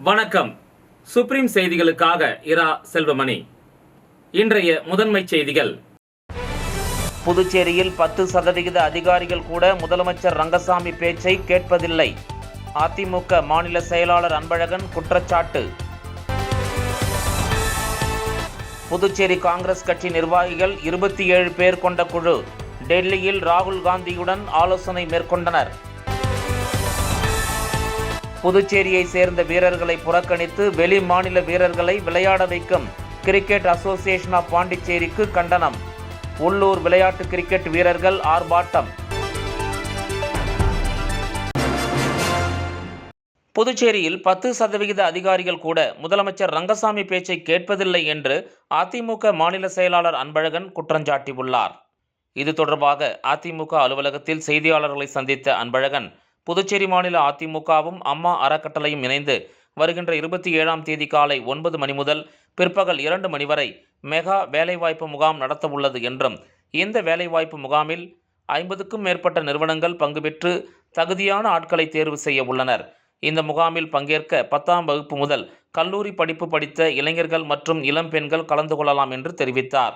வணக்கம். சுப்ரீம் செய்திகளுக்காக இரா செல்வமணி. இன்றைய முதன்மை செய்திகள். புதுச்சேரியில் 10% அதிகாரிகள் கூட முதலமைச்சர் ரங்கசாமி பேச்சை கேட்பதில்லை. அதிமுக மாநில செயலாளர் அன்பழகன் குற்றச்சாட்டு. புதுச்சேரி காங்கிரஸ் கட்சி நிர்வாகிகள் 27 பேர் கொண்ட குழு டெல்லியில் ராகுல் காந்தியுடன் ஆலோசனை மேற்கொண்டனர். புதுச்சேரியை சேர்ந்த வீரர்களை புறக்கணித்து வெளி மாநில வீரர்களை விளையாட வைக்கும் கிரிக்கெட் அசோசியேஷன் ஆஃப் பாண்டிச்சேரிக்கு கண்டனம். உள்ளூர் விளையாட்டு கிரிக்கெட் வீரர்கள் ஆர்ப்பாட்டம். புதுச்சேரியில் 10% அதிகாரிகள் கூட முதலமைச்சர் ரங்கசாமி பேச்சை கேட்பதில்லை என்று அதிமுக மாநில செயலாளர் அன்பழகன் குற்றஞ்சாட்டியுள்ளார். இது தொடர்பாக அதிமுக அலுவலகத்தில் செய்தியாளர்களை சந்தித்த அன்பழகன், புதுச்சேரி மாநில அதிமுகவும் அம்மா அறக்கட்டளையும் இணைந்து வருகின்ற 27ஆம் தேதி காலை 9 மணி முதல் பிற்பகல் 2 மணி வரை மெகா வேலைவாய்ப்பு முகாம் நடத்தவுள்ளது என்றும், இந்த வேலைவாய்ப்பு முகாமில் 50க்கும் மேற்பட்ட நிறுவனங்கள் பங்கு பெற்று தகுதியான ஆட்களை தேர்வு செய்ய உள்ளனர். இந்த முகாமில் பங்கேற்க 10ஆம் வகுப்பு முதல் கல்லூரி படிப்பு படித்த இளைஞர்கள் மற்றும் இளம் பெண்கள் கலந்து கொள்ளலாம் என்று தெரிவித்தார்.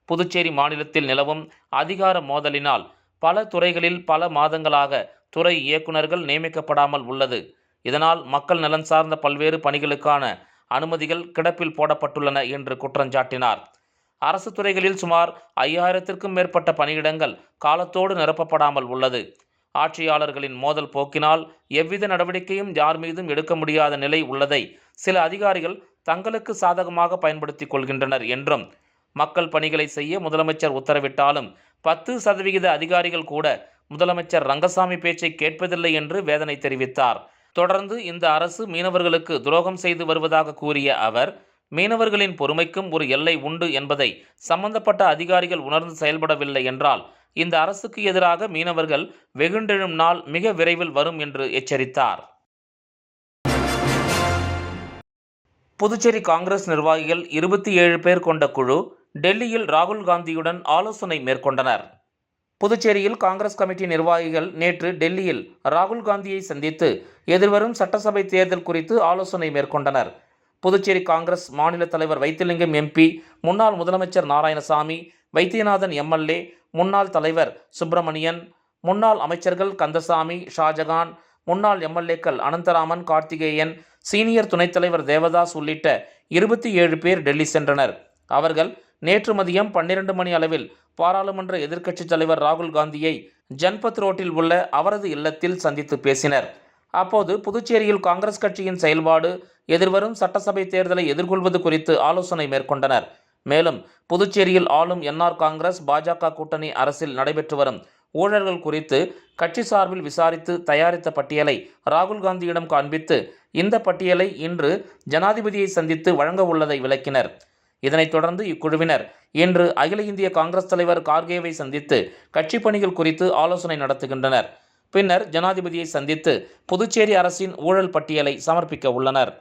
புதுச்சேரி மாநிலத்தில் நிலவும் அதிகார மோதலினால் பல துறைகளில் பல மாதங்களாக துறை இயக்குநர்கள் நியமிக்கப்படாமல் உள்ளது. இதனால் மக்கள் நலன் சார்ந்த பல்வேறு பணிகளுக்கான அனுமதிகள் கிடப்பில் போடப்பட்டுள்ளன என்று குற்றஞ்சாட்டினார். அரசு துறைகளில் சுமார் 5000த்திற்கும் மேற்பட்ட பணியிடங்கள் காலத்தோடு நிரப்பப்படாமல் உள்ளது. ஆட்சியாளர்களின் மோதல் போக்கினால் எவ்வித நடவடிக்கையும் யார் மீதும் எடுக்க முடியாத நிலை உள்ளதை சில அதிகாரிகள் தங்களுக்கு சாதகமாக பயன்படுத்திக் கொள்கின்றனர் என்றும், மக்கள் பணிகளை செய்ய முதலமைச்சர் உத்தரவிட்டாலும் 10% அதிகாரிகள் கூட முதலமைச்சர் ரங்கசாமி பேச்சை கேட்பதில்லை என்று வேதனை தெரிவித்தார். தொடர்ந்து இந்த அரசு மீனவர்களுக்கு துரோகம் செய்து வருவதாக கூறிய அவர், மீனவர்களின் பொறுமைக்கும் ஒரு எல்லை உண்டு என்பதை சம்பந்தப்பட்ட அதிகாரிகள் உணர்ந்து செயல்படவில்லை என்றால் இந்த அரசுக்கு எதிராக மீனவர்கள் வெகுண்டெழும் நாள் மிக விரைவில் வரும் என்று எச்சரித்தார். புதுச்சேரி காங்கிரஸ் நிர்வாகிகள் 27 பேர் கொண்ட குழு டெல்லியில் ராகுல் காந்தியுடன் ஆலோசனை மேற்கொண்டனர். புதுச்சேரியில் காங்கிரஸ் கமிட்டி நிர்வாகிகள் நேற்று டெல்லியில் ராகுல் காந்தியை சந்தித்து எதிர்வரும் சட்டசபை தேர்தல் குறித்து ஆலோசனை மேற்கொண்டனர். புதுச்சேரி காங்கிரஸ் மாநில தலைவர் வைத்திலிங்கம் எம்பி, முன்னாள் முதலமைச்சர் நாராயணசாமி, வைத்தியநாதன் எம்எல்ஏ, முன்னாள் தலைவர் சுப்பிரமணியன், முன்னாள் அமைச்சர்கள் கந்தசாமி, ஷாஜகான், முன்னாள் எம்எல்ஏக்கள் அனந்தராமன், கார்த்திகேயன், சீனியர் துணைத் தலைவர் தேவதாஸ் உள்ளிட்ட 27 பேர் டெல்லி சென்றனர். அவர்கள் நேற்று மதியம் 12 மணி அளவில் பாராளுமன்ற எதிர்க்கட்சித் தலைவர் ராகுல் காந்தியை ஜன்பத் ரோட்டில் உள்ள அவரது இல்லத்தில் சந்தித்து பேசினர். அப்போது புதுச்சேரியில் காங்கிரஸ் கட்சியின் செயல்பாடு, எதிர்வரும் சட்டசபை தேர்தலை எதிர்கொள்வது குறித்து ஆலோசனை மேற்கொண்டனர். மேலும் புதுச்சேரியில் ஆளும் என்ஆர் காங்கிரஸ் பாஜக கூட்டணி அரசில் நடைபெற்று வரும் ஊழல்கள் குறித்து கட்சி சார்பில் விசாரித்து தயாரித்த பட்டியலை ராகுல் காந்தியிடம் காண்பித்து இந்த பட்டியலை இன்று ஜனாதிபதியை சந்தித்து வழங்க உள்ளதை விளக்கினர். இதனைத் தொடர்ந்து இக்குழுவினர் இன்று அகில இந்திய காங்கிரஸ் தலைவர் கார்கேவை சந்தித்து கட்சி பணிகள் குறித்து ஆலோசனை நடத்துகின்றனர். பின்னர் ஜனாதிபதியை சந்தித்து புதுச்சேரி அரசின் ஊழல் பட்டியலை சமர்ப்பிக்க உள்ளனர்.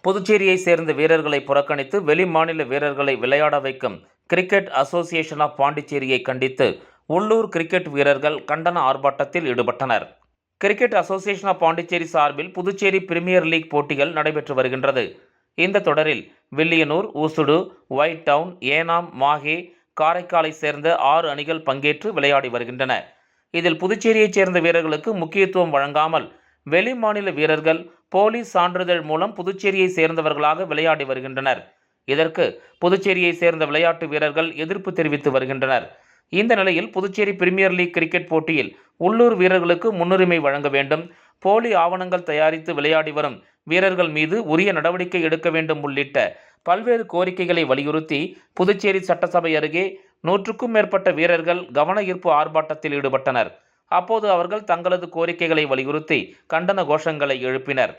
புதுச்சேரியை சேர்ந்த வீரர்களை புறக்கணித்து வெளி மாநில வீரர்களை விளையாட வைக்கும் கிரிக்கெட் அசோசியேஷன் ஆஃப் பாண்டிச்சேரியை கண்டித்து உள்ளூர் கிரிக்கெட் வீரர்கள் கண்டன ஆர்ப்பாட்டத்தில் ஈடுபட்டனர். கிரிக்கெட் அசோசியேஷன் ஆஃப் பாண்டிச்சேரி சார்பில் புதுச்சேரி பிரீமியர் லீக் போட்டிகள் நடைபெற்று வருகின்றது. இந்த தொடரில் வில்லியனூர், ஊசுடு, ஒயிட் டவுன், ஏனாம், மாஹே, காரைக்காலை சேர்ந்த 6 அணிகள் பங்கேற்று விளையாடி வருகின்றன. இதில் புதுச்சேரியைச் சேர்ந்த வீரர்களுக்கு முக்கியத்துவம் வழங்காமல் வெளி மாநில வீரர்கள் போலி சான்றிதழ் மூலம் புதுச்சேரியை சேர்ந்தவர்களாக விளையாடி வருகின்றனர். இதற்கு புதுச்சேரியை சேர்ந்த விளையாட்டு வீரர்கள் எதிர்ப்பு தெரிவித்து வருகின்றனர். இந்த நிலையில் புதுச்சேரி பிரீமியர் லீக் கிரிக்கெட் போட்டியில் உள்ளூர் வீரர்களுக்கு முன்னுரிமை வழங்க வேண்டும், போலி ஆவணங்கள் தயாரித்து விளையாடி வரும் வீரர்கள் மீது உரிய நடவடிக்கை எடுக்க வேண்டும் உள்ளிட்ட பல்வேறு கோரிக்கைகளை வலியுறுத்தி புதுச்சேரி சட்டசபை அருகே 100க்கும் மேற்பட்ட வீரர்கள் கவன ஈர்ப்பு ஆர்ப்பாட்டத்தில் ஈடுபட்டனர். அப்போது அவர்கள் தங்களது கோரிக்கைகளை வலியுறுத்தி கண்டன கோஷங்களை எழுப்பினர்.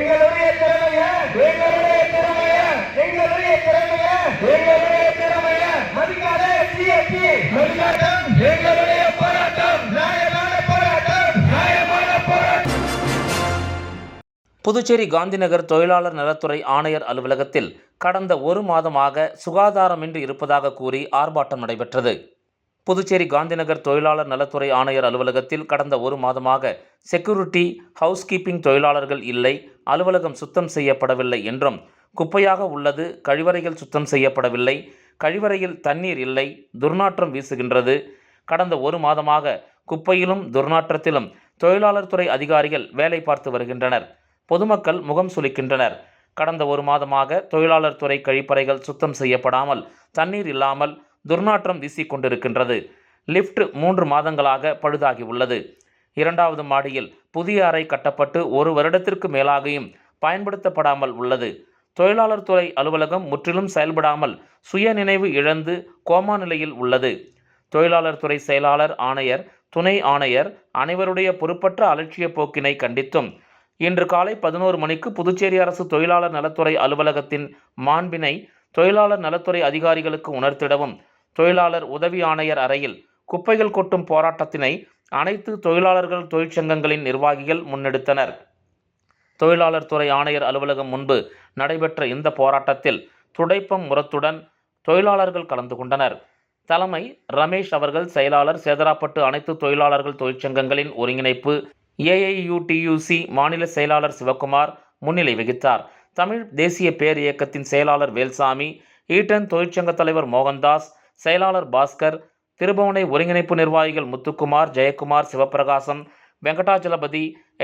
எங்களுடைய புதுச்சேரி காந்திநகர் தொழிலாளர் நலத்துறை ஆணையர் அலுவலகத்தில் கடந்த ஒரு மாதமாக சுகாதாரமின்றி இருப்பதாக கூறி ஆர்ப்பாட்டம் நடைபெற்றது. புதுச்சேரி காந்திநகர் தொழிலாளர் நலத்துறை ஆணையர் அலுவலகத்தில் கடந்த ஒரு மாதமாக செக்யூரிட்டி, ஹவுஸ்கீப்பிங் தொழிலாளர்கள் இல்லை, அலுவலகம் சுத்தம் செய்யப்படவில்லை என்றும், குப்பையாக உள்ளது, கழிவறைகள் சுத்தம் செய்யப்படவில்லை, கழிவறையில் தண்ணீர் இல்லை, துர்நாற்றம் வீசுகின்றது. கடந்த ஒரு மாதமாக குப்பையிலும் துர்நாற்றத்திலும் தொழிலாளர் துறை அதிகாரிகள் வேலை பார்த்து வருகின்றனர். பொதுமக்கள் முகம் சுளிக்கின்றனர். கடந்த ஒரு மாதமாக தொழிலாளர் துறை கழிப்பறைகள் சுத்தம் செய்யப்படாமல், தண்ணீர் இல்லாமல் துர்நாற்றம் வீசிக்கொண்டிருக்கின்றது. லிப்ட் 3 மாதங்களாக பழுதாகி உள்ளது. 2வது மாடியில் புதிய அறை கட்டப்பட்டு 1 வருடத்திற்கு மேலாகியும் பயன்படுத்தப்படாமல் உள்ளது. தொழிலாளர் துறை அலுவலகம் முற்றிலும் செயல்படாமல் சுயநினைவு இழந்து கோமா நிலையில் உள்ளது. தொழிலாளர் துறை செயலாளர், ஆணையர், துணை ஆணையர் அனைவருடைய பொறுப்பற்ற அலட்சிய போக்கினை கண்டித்தும் இன்று காலை 11 மணிக்கு புதுச்சேரி அரசு தொழிலாளர் நலத்துறை அலுவலகத்தின் மாண்பினை தொழிலாளர் நலத்துறை அதிகாரிகளுக்கு உணர்த்திடவும், தொழிலாளர் உதவி ஆணையர் அறையில் குப்பைகள் கொட்டும் போராட்டத்தினை அனைத்து தொழிலாளர்கள் தொழிற்சங்கங்களின் நிர்வாகிகள் முன்னெடுத்தனர். தொழிலாளர் துறை ஆணையர் அலுவலகம் முன்பு நடைபெற்ற இந்த போராட்டத்தில் துடைப்பம் முரத்துடன் தொழிலாளர்கள் கலந்து கொண்டனர். தலைமை ரமேஷ் அவர்கள், செயலாளர் சேதராப்பட்டு அனைத்து தொழிலாளர்கள் தொழிற்சங்கங்களின் ஒருங்கிணைப்பு AIUTUC மாநில செயலாளர் சிவக்குமார் முன்னிலை வகித்தார். தமிழ் தேசிய பேர் இயக்கத்தின் செயலாளர் வேல்சாமி, ஈட்டன் தொழிற்சங்க தலைவர் மோகன்தாஸ், செயலாளர் பாஸ்கர், திருபுவனை ஒருங்கிணைப்பு நிர்வாகிகள் முத்துக்குமார், ஜெயக்குமார், சிவபிரகாசம், வெங்கடாஜலபதி,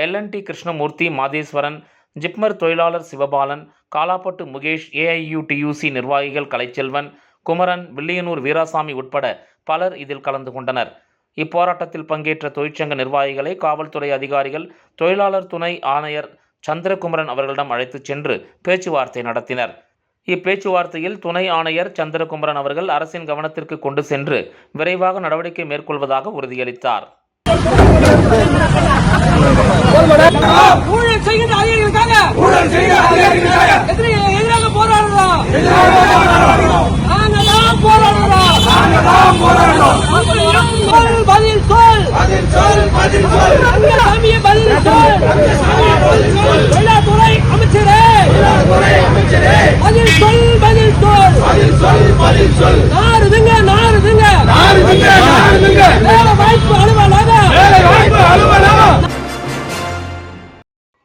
LNT கிருஷ்ணமூர்த்தி, மாதேஸ்வரன், ஜிப்மர் தொழிலாளர் சிவபாலன், காலாப்பட்டு முகேஷ், AIUTUC நிர்வாகிகள் கலைச்செல்வன், குமரன், வில்லியனூர் வீராசாமி உட்பட பலர் இதில் கலந்து கொண்டனர். இப்போராட்டத்தில் பங்கேற்ற தொழிற்சங்க நிர்வாகிகளை காவல்துறை அதிகாரிகள் தொழிலாளர் துணை ஆணையர் சந்திரகுமரன் அவர்களிடம் அழைத்துச் சென்று பேச்சுவார்த்தை நடத்தினர். இப்பேச்சுவார்த்தையில் துணை ஆணையர் சந்திரகுமரன் அவர்கள் அரசின் கவனத்திற்கு கொண்டு சென்று விரைவாக நடவடிக்கை மேற்கொள்வதாக உறுதியளித்தார்.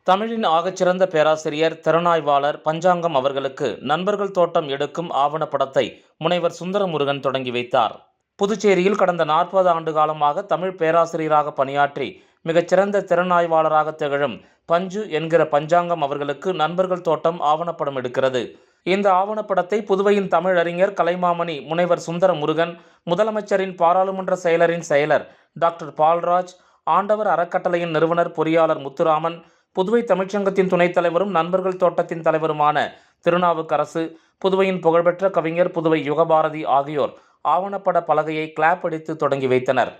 தமிழின் ஆகச்சிறந்த பேராசிரியர், திறனாய்வாளர் பஞ்சாங்கம் அவர்களுக்கு நண்பர்கள் தோட்டம் எடுக்கும் ஆவணப்படத்தை முனைவர் சுந்தரமுருகன் தொடங்கி வைத்தார். புதுச்சேரியில் கடந்த 40 ஆண்டு காலமாக தமிழ் பேராசிரியராக பணியாற்றி மிகச்சிறந்த திறனாய்வாளராக திகழும் பஞ்சு என்கிற பஞ்சாங்கம் அவர்களுக்கு நண்பர்கள் தோட்டம் ஆவணப்படம் எடுக்கிறது. இந்த ஆவணப்படத்தை புதுவையின் தமிழறிஞர் கலைமாமணி முனைவர் சுந்தரமுருகன், முதலமைச்சரின் பாராளுமன்ற செயலரின் செயலர் டாக்டர் பால்ராஜ், ஆண்டவர் அறக்கட்டளையின் நிறுவனர் பொறியாளர் முத்துராமன், புதுவை தமிழ்ச்சங்கத்தின் துணைத் தலைவரும் நண்பர்கள் தோட்டத்தின் தலைவருமான திருநாவுக்கரசு, புதுவையின் புகழ்பெற்ற கவிஞர் புதுவை யுகபாரதி ஆகியோர் ஆவணப்பட பலகையை கிளாப் அடித்து தொடங்கி வைத்தனர்.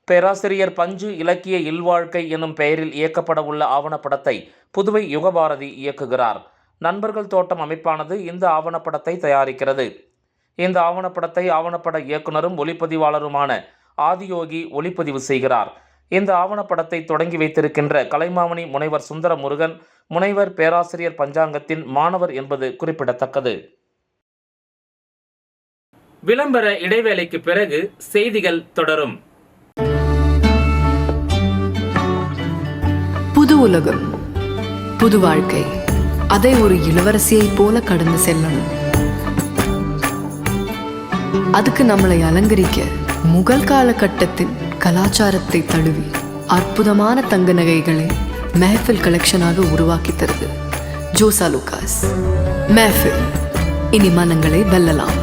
பேராசிரியர் பஞ்சு இலக்கிய இல்வாழ்க்கை எனும் பெயரில் இயக்கப்பட உள்ள ஆவணப்படத்தை புதுவை யுகபாரதி இயக்குகிறார். நண்பர்கள் தோட்டம் அமைப்பானது இந்த ஆவணப்படத்தை தயாரிக்கிறது. இந்த ஆவணப்படத்தை ஆவணப்பட இயக்குனரும் ஒளிப்பதிவாளருமான ஆதியோகி ஒளிப்பதிவு செய்கிறார். இந்த ஆவணப்படத்தை தொடங்கி வைத்திருக்கின்ற கலைமாமணி முனைவர் சுந்தரமுருகன் முனைவர் பேராசிரியர் பஞ்சாங்கத்தின் மாணவர் என்பது குறிப்பிடத்தக்கது. விளம்பர இடைவேளைக்கு பிறகு செய்திகள் தொடரும். புது உலகம், புது வாழ்க்கை, அதை ஒரு இளவரசியைப் போல கடந்து செல்லணும். அதுக்கு நம்மளை அலங்கரிக்க முகல் காலகட்டத்தின் கலாச்சாரத்தை தழுவி அற்புதமான தங்க நகைகளை மெஹஃபில் கலெக்ஷனாக உருவாக்கி தருது ஜோசா லூகாஸ். மெஹஃபில், இனி மனங்களை வெல்லலாம்.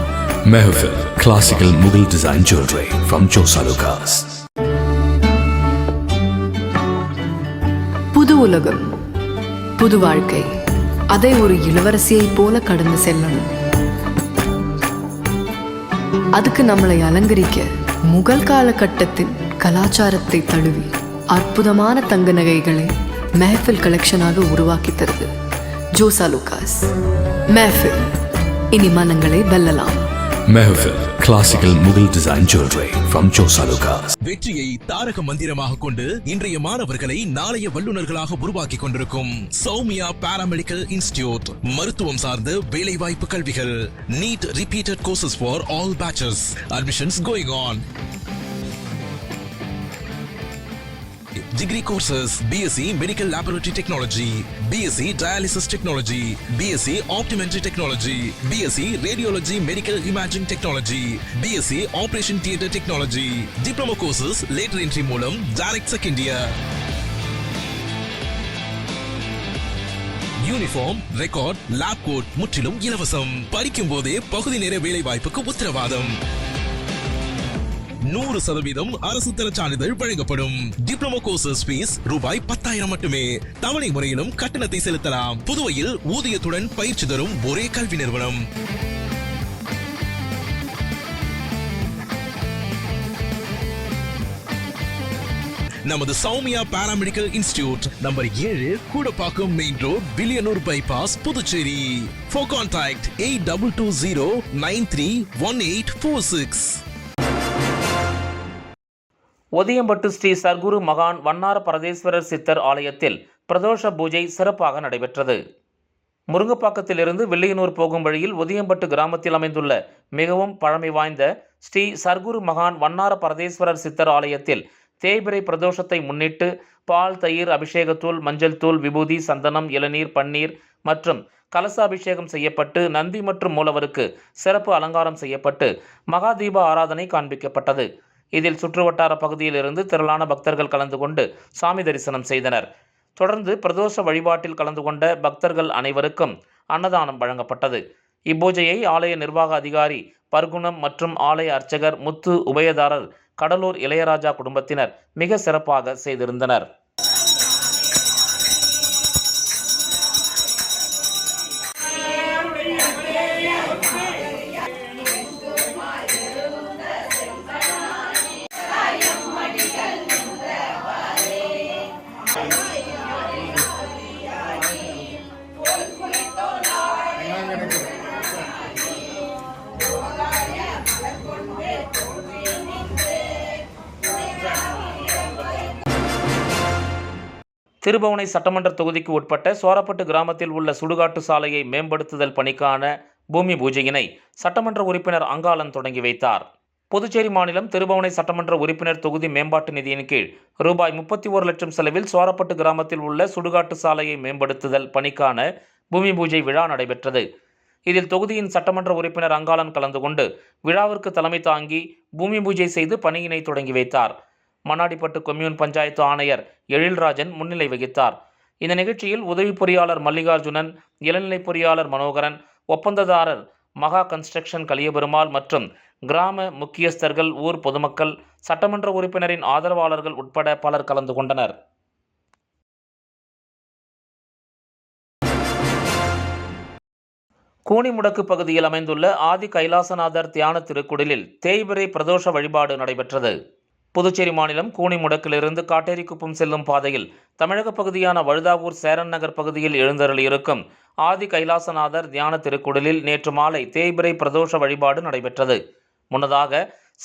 Mehfil, classical Mughal design jewelry from Josa Lucas. புது உலகம், புது வாழ்க்கை, அதை ஒரு இளவரசியைப் போல கடந்து செல்லணும். அதுக்கு நம்மளை அலங்கரிக்க முகல் காலகட்டத்தின் கலாச்சாரத்தை தழுவி அற்புதமான தங்க நகைகளை மெஹஃபில் கலெக்ஷனாக உருவாக்கி தருது ஜோசா லூகாஸ். மெஹஃபில், இனி மனங்களை வெல்லலாம். Mehfil Classical Mughal Design Jewelry from Chosalukas. வெற்றியை தாரக மந்திரமாக கொண்டு இன்றைய மாணவர்களை நாளைய வல்லுநர்களாக உருவாக்கி கொண்டிருக்கும் சௌமியா பாராமெடிக்கல் இன்ஸ்டிடியூட். மருத்துவம் சார்ந்த வேலைவாய்ப்பு கல்விகள். NEET repeated courses for all batches. Admissions going on. Degree courses BSc Medical Laboratory Technology, BSc Dialysis Technology, BSc Optometry Technology, BSc Radiology Medical Imaging Technology, BSc Operation Theatre Technology. Diploma courses later entry மூலம் direct second year. Uniform, record, lab coat முற்றிலும் இலவசம். படிக்கும் போதே பகுதி நேர வேலை வாய்ப்புக்கு உத்தரவாதம். 100% அரசு தர சான்றிதழ் வழங்கப்படும். டிப்ளமோ கோர்சஸ் ஃபீஸ் ரூபாய் 10,000 மட்டுமே. தவணை முறையிலும் கட்டணத்தை செலுத்தலாம். புதுவையில் ஊதியத்துடன் பயிற்சி தரும் ஒரே கல்வி நிறுவனம். நமது Soumya paramedical institute number 7 Koodapakkam main road, Villianur bypass, Puducherry. For contact 8220931846. Othiyampattu Sri Sarguru மகான் வண்ணார பரதேஸ்வரர் சித்தர் ஆலயத்தில் பிரதோஷ பூஜை சிறப்பாக நடைபெற்றது. முருங்கப்பாக்கத்திலிருந்து வில்லியனூர் போகும் வழியில் ஒதியம்பட்டு கிராமத்தில் அமைந்துள்ள மிகவும் பழமை வாய்ந்த ஸ்ரீ சர்க்குரு மகான் வண்ணார பரதேஸ்வரர் சித்தர் ஆலயத்தில் தேய்பிறை பிரதோஷத்தை முன்னிட்டு பால், தயிர், அபிஷேகத்தூள், மஞ்சள் தூள், விபூதி, சந்தனம், இளநீர், பன்னீர் மற்றும் கலசாபிஷேகம் செய்யப்பட்டு நந்தி மற்றும் மூலவருக்கு சிறப்பு அலங்காரம் செய்யப்பட்டு மகாதீப ஆராதனை காண்பிக்கப்பட்டது. இதில் சுற்றுவட்டார பகுதியிலிருந்து திரளான பக்தர்கள் கலந்து கொண்டு சாமி தரிசனம் செய்தனர். தொடர்ந்து பிரதோஷ வழிபாட்டில் கலந்து கொண்ட பக்தர்கள் அனைவருக்கும் அன்னதானம் வழங்கப்பட்டது. இப்பூஜையை ஆலய நிர்வாக அதிகாரி பர்குணம் மற்றும் ஆலய அர்ச்சகர் முத்து உபயதாரர் கடலூர் இளையராஜா குடும்பத்தினர் மிக சிறப்பாக செய்திருந்தனர். திருபுவனை சட்டமன்ற தொகுதிக்கு உட்பட்ட சோரப்பட்டு கிராமத்தில் உள்ள சுடுகாட்டு சாலையை மேம்படுத்துதல் பணிக்கான பூமி பூஜையினை சட்டமன்ற உறுப்பினர் அங்காளன் தொடங்கி வைத்தார். புதுச்சேரி மாநிலம் திருபுவனை சட்டமன்ற உறுப்பினர் தொகுதி மேம்பாட்டு நிதியின் கீழ் ரூபாய் 31 லட்சம் செலவில் சோரப்பட்டு கிராமத்தில் உள்ள சுடுகாட்டு சாலையை மேம்படுத்துதல் பணிக்கான பூமி பூஜை விழா நடைபெற்றது. இதில் தொகுதியின் சட்டமன்ற உறுப்பினர் அங்காளன் கலந்து கொண்டு விழாவிற்கு தலைமை தாங்கி பூமி பூஜை செய்து பணியினை தொடங்கி வைத்தார். மண்ணாடிப்பட்டு கொம்யூன் பஞ்சாயத்து ஆணையர் எழில்ராஜன் முன்னிலை வகித்தார். இந்த நிகழ்ச்சியில் உதவி பொறியாளர் மல்லிகார்ஜுனன், இளநிலை பொறியாளர் மனோகரன், ஒப்பந்ததாரர் மகா கன்ஸ்ட்ரக்ஷன் கலியபெருமாள் மற்றும் கிராம முக்கியஸ்தர்கள், ஊர் பொதுமக்கள், சட்டமன்ற உறுப்பினரின் ஆதரவாளர்கள் உட்பட பலர் கலந்து கொண்டனர். கூனிமுடக்கு பகுதியில் அமைந்துள்ள ஆதி கைலாசநாதர் தியான திருக்குடிலில் தேய்பிறை பிரதோஷ வழிபாடு நடைபெற்றது. புதுச்சேரி மாநிலம் கூனிமுடக்கிலிருந்து காட்டேரிக்குப்பம் செல்லும் பாதையில் தமிழக பகுதியான வழுதாவூர் சேரன் நகர் பகுதியில் எழுந்தருளியிருக்கும் ஆதி கைலாசநாதர் தியான திருக்குடலில் நேற்று மாலை தேய்பிறை பிரதோஷ வழிபாடு நடைபெற்றது. முன்னதாக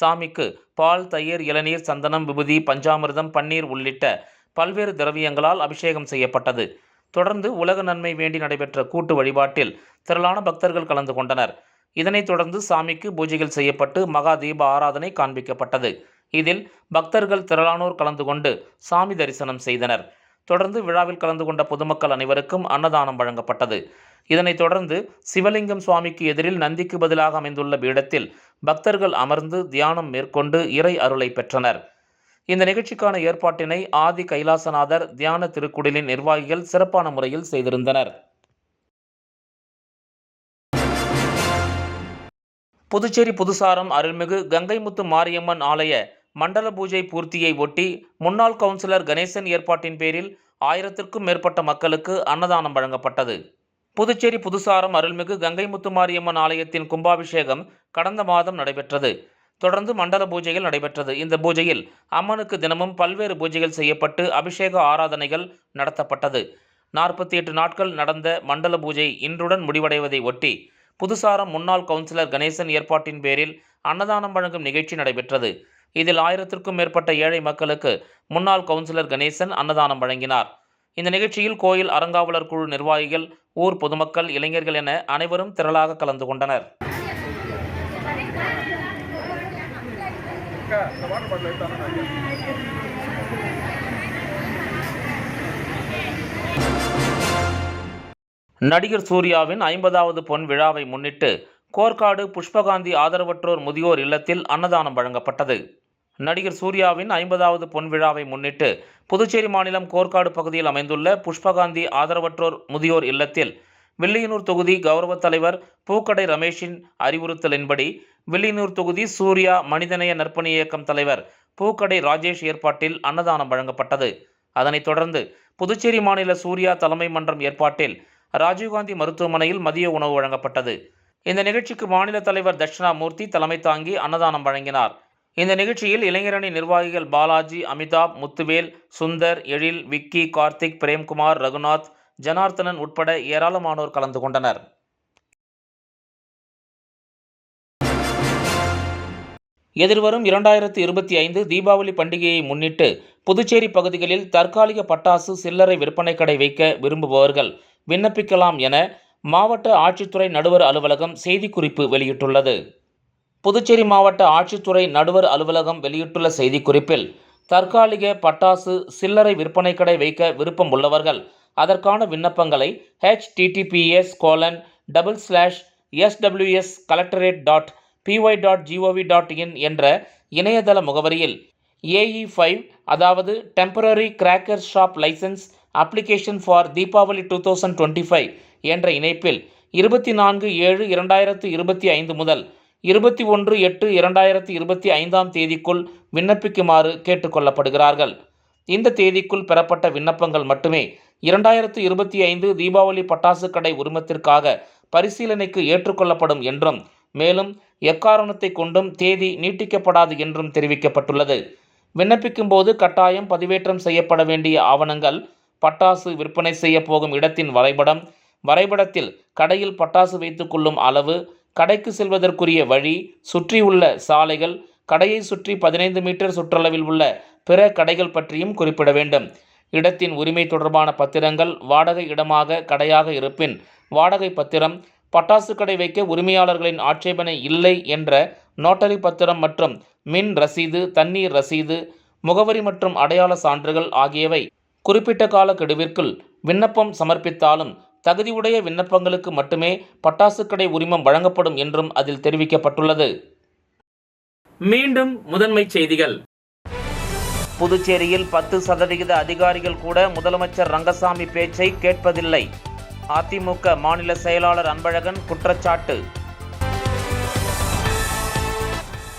சாமிக்கு பால், தயிர், இளநீர், சந்தனம், விபூதி, பஞ்சாமிர்தம், பன்னீர் உள்ளிட்ட பல்வேறு திரவியங்களால் அபிஷேகம் செய்யப்பட்டது. தொடர்ந்து உலக நன்மை வேண்டி நடைபெற்ற கூட்டு வழிபாட்டில் திரளான பக்தர்கள் கலந்து கொண்டனர். இதனைத் தொடர்ந்து சாமிக்கு பூஜைகள் செய்யப்பட்டு மகா தீப ஆராதனை காண்பிக்கப்பட்டது. இதில் பக்தர்கள் திரளானோர் கலந்து கொண்டு சாமி தரிசனம் செய்தனர். தொடர்ந்து விழாவில் கலந்து கொண்ட பொதுமக்கள் அனைவருக்கும் அன்னதானம் வழங்கப்பட்டது. இதனைத் தொடர்ந்து சிவலிங்கம் சுவாமிக்கு எதிரில் நந்திக்கு பதிலாக அமைந்துள்ள பீடத்தில் பக்தர்கள் அமர்ந்து தியானம் மேற்கொண்டு இறை அருளை பெற்றனர். இந்த நிகழ்ச்சிக்கான ஏற்பாட்டினை ஆதி கைலாசநாதர் தியான திருக்குடிலின் நிர்வாகிகள் சிறப்பான முறையில் செய்திருந்தனர். புதுச்சேரி புதுசாரம் அருள்மிகு கங்கைமுத்து மாரியம்மன் ஆலய மண்டல பூஜை பூர்த்தியை ஒட்டி முன்னாள் கவுன்சிலர் கணேசன் ஏற்பாட்டின் பேரில் 1000க்கும் மேற்பட்ட மக்களுக்கு அன்னதானம் வழங்கப்பட்டது. புதுச்சேரி புதுசாரம் அருள்மிகு கங்கைமுத்து மாரியம்மன் ஆலயத்தின் கும்பாபிஷேகம் கடந்த மாதம் நடைபெற்றது. தொடர்ந்து மண்டல பூஜைகள் நடைபெற்றது. இந்த பூஜையில் அம்மனுக்கு தினமும் பல்வேறு பூஜைகள் செய்யப்பட்டு அபிஷேக ஆராதனைகள் நடத்தப்பட்டது. 48 நாட்கள் நடந்த மண்டல பூஜை இன்றுடன் முடிவடைவதை ஒட்டி புதுசாரம் முன்னாள் கவுன்சிலர் கணேசன் ஏற்பாட்டின் பேரில் அன்னதானம் வழங்கும் நிகழ்ச்சி நடைபெற்றது. இதில் 1000க்கும் மேற்பட்ட ஏழை மக்களுக்கு முன்னாள் கவுன்சிலர் கணேசன் அன்னதானம் வழங்கினார். இந்த நிகழ்ச்சியில் கோயில் அறங்காவலர் குழு நிர்வாகிகள், ஊர் பொதுமக்கள், இளைஞர்கள் என அனைவரும் திரளாக கலந்து கொண்டனர். நடிகர் சூர்யாவின் 50வது பொன் விழாவை முன்னிட்டு கோர்க்காடு புஷ்பகாந்தி ஆதரவற்றோர் முதியோர் இல்லத்தில் அன்னதானம் வழங்கப்பட்டது. நடிகர் சூர்யாவின் 50வது பொன் விழாவை முன்னிட்டு புதுச்சேரி மாநிலம் கோர்க்காடு பகுதியில் அமைந்துள்ள புஷ்பகாந்தி ஆதரவற்றோர் முதியோர் இல்லத்தில் வில்லியனூர் தொகுதி கௌரவ தலைவர் பூக்கடை ரமேஷின் அறிவுறுத்தலின்படி வில்லியனூர் தொகுதி சூர்யா மனிதநேய நற்பணி இயக்கம் தலைவர் பூக்கடை ராஜேஷ் ஏற்பாட்டில் அன்னதானம் வழங்கப்பட்டது. அதனைத் தொடர்ந்து புதுச்சேரி மாநில சூர்யா தலைமை மன்றம் ஏற்பாட்டில் ராஜீவ்காந்தி மருத்துவமனையில் மதிய உணவு வழங்கப்பட்டது. இந்த நிகழ்ச்சிக்கு மாநில தலைவர் தட்சிணாமூர்த்தி தலைமை தாங்கி அன்னதானம் வழங்கினார். இந்த நிகழ்ச்சியில் இளைஞரணி நிர்வாகிகள் பாலாஜி, அமிதாப், முத்துவேல், சுந்தர், எழில், விக்கி, கார்த்திக், பிரேம்குமார், ரகுநாத், ஜனார்த்தனன் உட்பட ஏராளமானோர் கலந்து கொண்டனர். எதிர்வரும் 2025 தீபாவளி பண்டிகையை முன்னிட்டு புதுச்சேரி பகுதிகளில் தற்காலிக பட்டாசு சில்லறை விற்பனை கடை வைக்க விரும்புபவர்கள் விண்ணப்பிக்கலாம் என மாவட்ட ஆட்சித்துறை நடுவர் அலுவலகம் செய்திக்குறிப்பு வெளியிட்டுள்ளது. புதுச்சேரி மாவட்ட ஆட்சித்துறை நடுவர் அலுவலகம் வெளியிட்டுள்ள செய்திக்குறிப்பில், தற்காலிக பட்டாசு சில்லறை விற்பனை கடை வைக்க விருப்பம் உள்ளவர்கள் அதற்கான விண்ணப்பங்களை https://sws.collectorate.py.gov.in என்ற இணையதள முகவரியில் AE5 அதாவது temporary cracker shop licence application for Deepavali 2025 என்ற இணைப்பில் 24/7/2025 முதல் 21/8/2025 தேதிக்குள் விண்ணப்பிக்குமாறு கேட்டுக்கொள்ளப்படுகிறார்கள். இந்த தேதிக்குள் பெறப்பட்ட விண்ணப்பங்கள் மட்டுமே 2025 தீபாவளி பட்டாசு கடை உரிமத்திற்காக பரிசீலனைக்கு ஏற்றுக்கொள்ளப்படும் என்றும், மேலும் எக்காரணத்தை கொண்டும் தேதி நீட்டிக்கப்படாது என்றும் தெரிவிக்கப்பட்டுள்ளது. விண்ணப்பிக்கும் போது கட்டாயம் பதிவேற்றம் செய்யப்பட வேண்டிய ஆவணங்கள்: பட்டாசு விற்பனை செய்ய போகும் இடத்தின் வரைபடம், வரைபடத்தில் கடையில் பட்டாசு வைத்துக் கொள்ளும் அளவு, கடைக்கு செல்வதற்குரிய வழி, சுற்றியுள்ள சாலைகள், கடையை சுற்றி 15 மீட்டர் சுற்றளவில் உள்ள பிற கடைகள் பற்றியும் குறிப்பிட வேண்டும். இடத்தின் உரிமை தொடர்பான பத்திரங்கள், வாடகை இடமாக கடையாக இருப்பின் வாடகை பத்திரம், பட்டாசு கடை வைக்க உரிமையாளர்களின் ஆட்சேபனை இல்லை என்ற நோட்டரி பத்திரம் மற்றும் மின் ரசீது, தண்ணீர் ரசீது, முகவரி மற்றும் அடையாள சான்றுகள் ஆகியவை குறிப்பிட்ட கால கெடுவிற்குள் விண்ணப்பம் சமர்ப்பித்தாலும் தகுதியுடைய விண்ணப்பங்களுக்கு மட்டுமே பட்டாசு கடை உரிமம் வழங்கப்படும் என்றும் அதில் தெரிவிக்கப்பட்டுள்ளது. மீண்டும் முதன்மைச் செய்திகள். புதுச்சேரியில் 10% அதிகாரிகள் கூட முதலமைச்சர் ரங்கசாமி பேச்சை கேட்பதில்லை. அதிமுக மாநில செயலாளர் அன்பழகன் குற்றச்சாட்டு.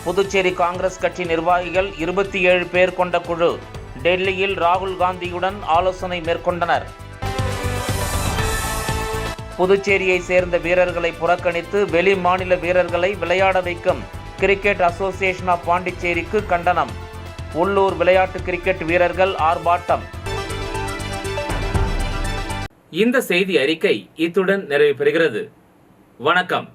புதுச்சேரி காங்கிரஸ் கட்சி நிர்வாகிகள் 27 பேர் கொண்ட குழு டெல்லியில் ராகுல் காந்தியுடன் ஆலோசனை மேற்கொண்டனர். புதுச்சேரியை சேர்ந்த வீரர்களை புறக்கணித்து வெளி மாநில வீரர்களை விளையாட வைக்கும் கிரிக்கெட் அசோசியேஷன் ஆஃப் பாண்டிச்சேரிக்கு கண்டனம். உள்ளூர் விளையாட்டு கிரிக்கெட் வீரர்கள் ஆர்ப்பாட்டம். இந்த செய்தி அறிக்கை இத்துடன் நிறைவு பெறுகிறது. வணக்கம்.